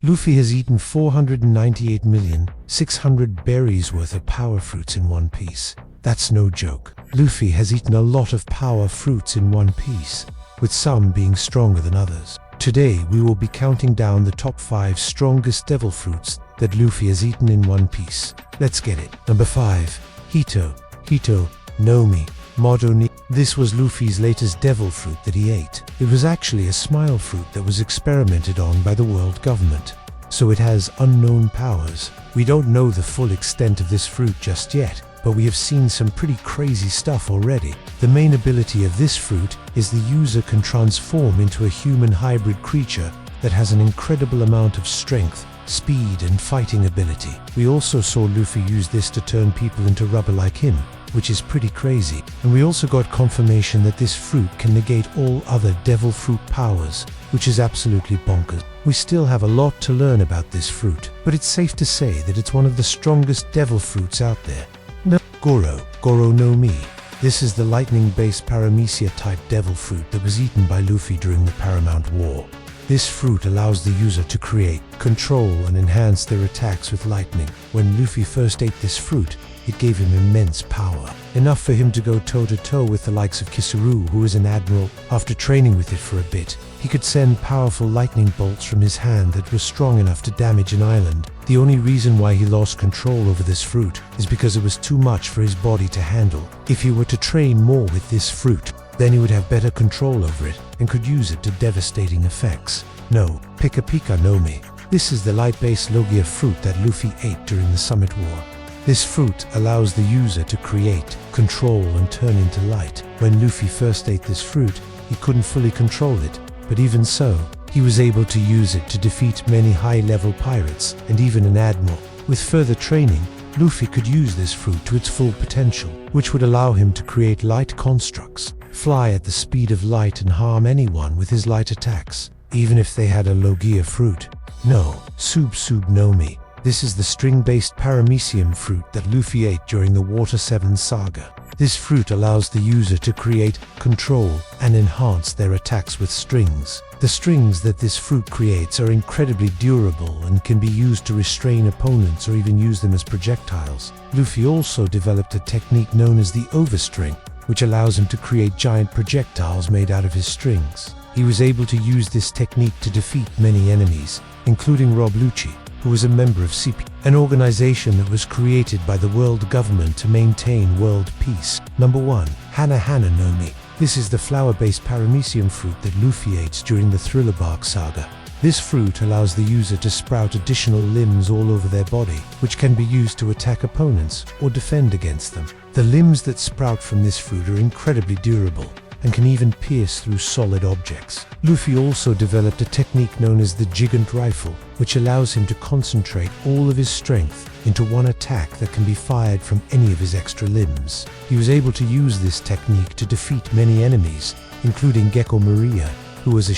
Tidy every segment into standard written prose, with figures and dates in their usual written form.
Luffy has eaten 498,600,000 berries worth of power fruits in One Piece. That's no joke. Luffy has eaten a lot of power fruits in One Piece, with some being stronger than others. Today we will be counting down the top 5 strongest devil fruits that Luffy has eaten in One Piece. Let's get it. Number 5. Hito no Mi Modo ni. This was Luffy's latest devil fruit that he ate. It was actually a smile fruit that was experimented on by the world government, so it has unknown powers. We don't know the full extent of this fruit just yet, but we have seen some pretty crazy stuff already. The main ability of this fruit is the user can transform into a human hybrid creature that has an incredible amount of strength, speed and fighting ability. We also saw Luffy use this to turn people into rubber like him, which is pretty crazy. And we also got confirmation that this fruit can negate all other devil fruit powers, which is absolutely bonkers. We still have a lot to learn about this fruit, but it's safe to say that it's one of the strongest devil fruits out there. Goro no Mi. This is the lightning-based paramecia-type devil fruit that was eaten by Luffy during the Paramount War. This fruit allows the user to create, control, and enhance their attacks with lightning. When Luffy first ate this fruit, it gave him immense power, enough for him to go toe-to-toe with the likes of Kisuru, who is an admiral. After training with it for a bit, he could send powerful lightning bolts from his hand that were strong enough to damage an island. The only reason why he lost control over this fruit is because it was too much for his body to handle. If he were to train more with this fruit, then he would have better control over it and could use it to devastating effects. No, Pika no Mi. This is the light-based Logia fruit that Luffy ate during the Summit War. This fruit allows the user to create, control, and turn into light. When Luffy first ate this fruit, he couldn't fully control it, but even so, he was able to use it to defeat many high-level pirates and even an admiral. With further training, Luffy could use this fruit to its full potential, which would allow him to create light constructs, fly at the speed of light and harm anyone with his light attacks, even if they had a Logia fruit. No, Sub no Mi. This is the string-based paramecium fruit that Luffy ate during the Water 7 saga. This fruit allows the user to create, control, and enhance their attacks with strings. The strings that this fruit creates are incredibly durable and can be used to restrain opponents or even use them as projectiles. Luffy also developed a technique known as the overstring, which allows him to create giant projectiles made out of his strings. He was able to use this technique to defeat many enemies, including Rob Lucci, who was a member of CP, an organization that was created by the world government to maintain world peace. Number 1. Hana no Mi. This is the flower-based paramecium fruit that Luffy ate during the Thriller Bark saga. This fruit allows the user to sprout additional limbs all over their body, which can be used to attack opponents or defend against them. The limbs that sprout from this fruit are incredibly durable and can even pierce through solid objects. Luffy also developed a technique known as the Gigant Rifle, which allows him to concentrate all of his strength into one attack that can be fired from any of his extra limbs. He was able to use this technique to defeat many enemies, including Gecko Maria, who was a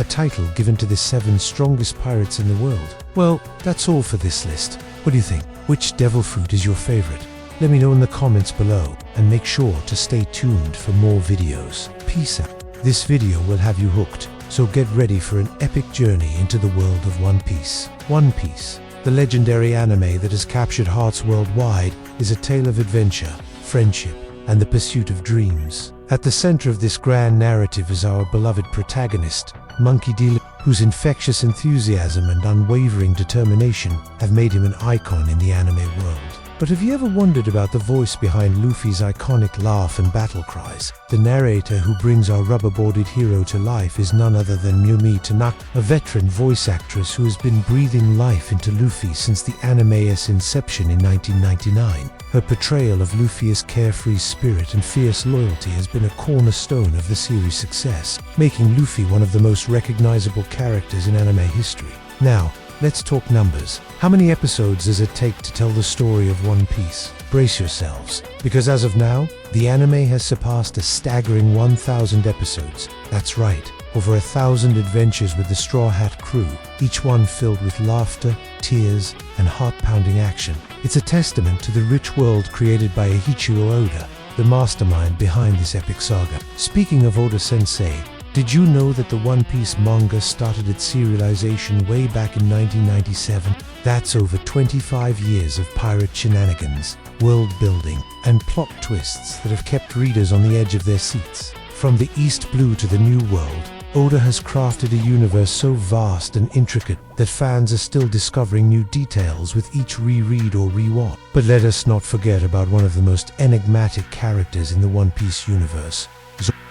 title given to the 7 strongest pirates in the world. Well, that's all for this list. What do you think? Which devil fruit is your favorite? Let me know in the comments below, and make sure to stay tuned for more videos. Peace out. This video will have you hooked, so get ready for an epic journey into the world of One Piece. One Piece, the legendary anime that has captured hearts worldwide, is a tale of adventure, friendship, and the pursuit of dreams. At the center of this grand narrative is our beloved protagonist, Monkey D. whose infectious enthusiasm and unwavering determination have made him an icon in the anime world. But have you ever wondered about the voice behind Luffy's iconic laugh and battle cries? The narrator who brings our rubber-boarded hero to life is none other than Mayumi Tanaka, a veteran voice actress who has been breathing life into Luffy since the anime's inception in 1999. Her portrayal of Luffy's carefree spirit and fierce loyalty has been a cornerstone of the series' success, making Luffy one of the most recognizable characters in anime history. Now, let's talk numbers. How many episodes does it take to tell the story of One Piece? Brace yourselves, because as of now, the anime has surpassed a staggering 1,000 episodes. That's right, over 1,000 adventures with the Straw Hat crew, each one filled with laughter, tears, and heart-pounding action. It's a testament to the rich world created by Eiichiro Oda, the mastermind behind this epic saga. Speaking of Oda-sensei, Did you know that the One Piece manga started its serialization way back in 1997? That's over 25 years of pirate shenanigans, world building, and plot twists that have kept readers on the edge of their seats. From the East Blue to the New World, Oda has crafted a universe so vast and intricate that fans are still discovering new details with each reread or rewatch. But let us not forget about one of the most enigmatic characters in the One Piece universe,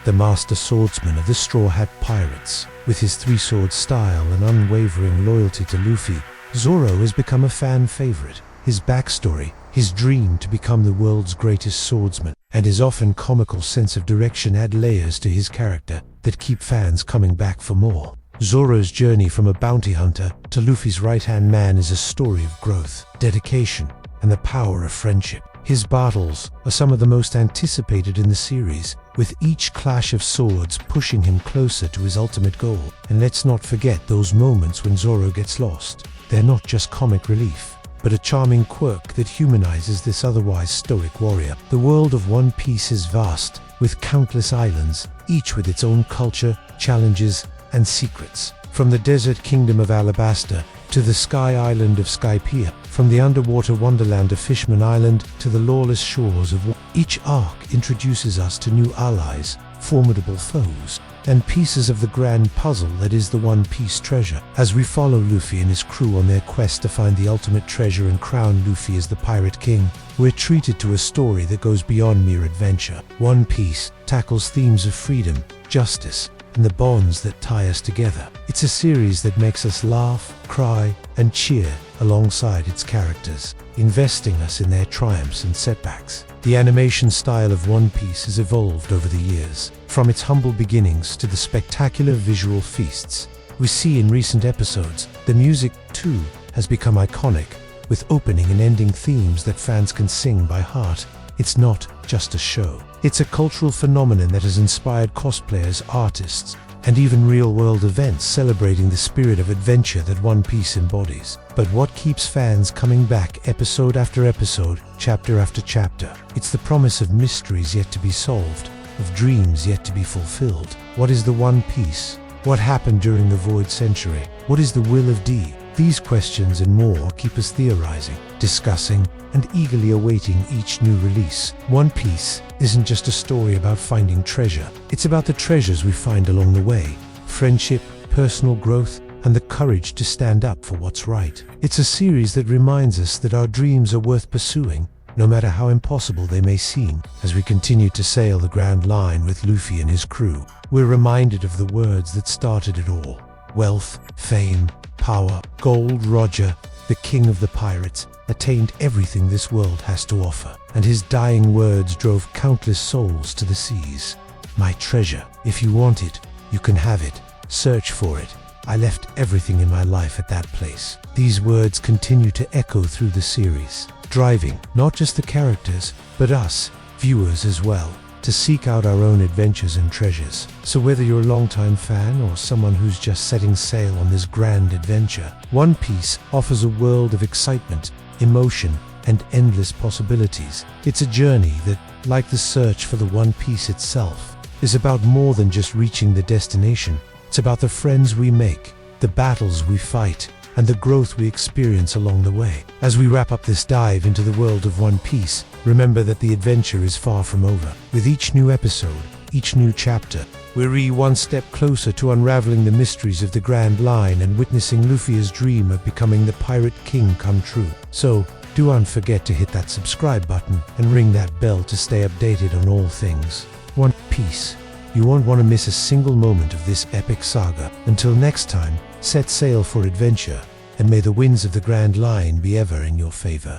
the master swordsman of the Straw Hat Pirates. With his three-sword style and unwavering loyalty to Luffy, Zoro has become a fan favorite. His backstory, his dream to become the world's greatest swordsman, and his often comical sense of direction add layers to his character that keep fans coming back for more. Zoro's journey from a bounty hunter to Luffy's right-hand man is a story of growth, dedication, and the power of friendship. His battles are some of the most anticipated in the series, with each clash of swords pushing him closer to his ultimate goal. And let's not forget those moments when Zoro gets lost. They're not just comic relief, but a charming quirk that humanizes this otherwise stoic warrior. The world of One Piece is vast, with countless islands, each with its own culture, challenges, and secrets. From the desert kingdom of Alabasta to the sky island of Skypiea, from the underwater wonderland of Fishman Island to the lawless shores of each arc introduces us to new allies, formidable foes, and pieces of the grand puzzle that is the One Piece treasure. As we follow Luffy and his crew on their quest to find the ultimate treasure and crown Luffy as the Pirate King, we're treated to a story that goes beyond mere adventure. One Piece tackles themes of freedom, justice, and the bonds that tie us together. It's a series that makes us laugh, cry, and cheer alongside its characters, investing us in their triumphs and setbacks. The animation style of One Piece has evolved over the years, from its humble beginnings to the spectacular visual feasts we see in recent episodes. The music, too, has become iconic, with opening and ending themes that fans can sing by heart. It's not just a show. It's a cultural phenomenon that has inspired cosplayers, artists, and even real-world events celebrating the spirit of adventure that One Piece embodies. But what keeps fans coming back episode after episode, chapter after chapter? It's the promise of mysteries yet to be solved, of dreams yet to be fulfilled. What is the One Piece? What happened during the Void Century? What is the will of D? These questions and more keep us theorizing, discussing, and eagerly awaiting each new release. One Piece isn't just a story about finding treasure. It's about the treasures we find along the way, friendship, personal growth, and the courage to stand up for what's right. It's a series that reminds us that our dreams are worth pursuing, no matter how impossible they may seem. As we continue to sail the Grand Line with Luffy and his crew, we're reminded of the words that started it all. Wealth, fame, power, Gold Roger, the king of the pirates, attained everything this world has to offer, and his dying words drove countless souls to the seas. My treasure, if you want it, you can have it. Search for it. I left everything in my life at that place. These words continue to echo through the series, driving not just the characters, but us, viewers as well, to seek out our own adventures and treasures. So whether you're a longtime fan or someone who's just setting sail on this grand adventure, One Piece offers a world of excitement, emotion, and endless possibilities. It's a journey that, like the search for the One Piece itself, is about more than just reaching the destination. It's about the friends we make, the battles we fight, and the growth we experience along the way. As we wrap up this dive into the world of One Piece, remember that the adventure is far from over. With each new episode, each new chapter, we're one step closer to unraveling the mysteries of the Grand Line and witnessing Luffy's dream of becoming the Pirate King come true. So, do not forget to hit that subscribe button and ring that bell to stay updated on all things One Piece. You won't want to miss a single moment of this epic saga. Until next time, set sail for adventure, and may the winds of the Grand Line be ever in your favor.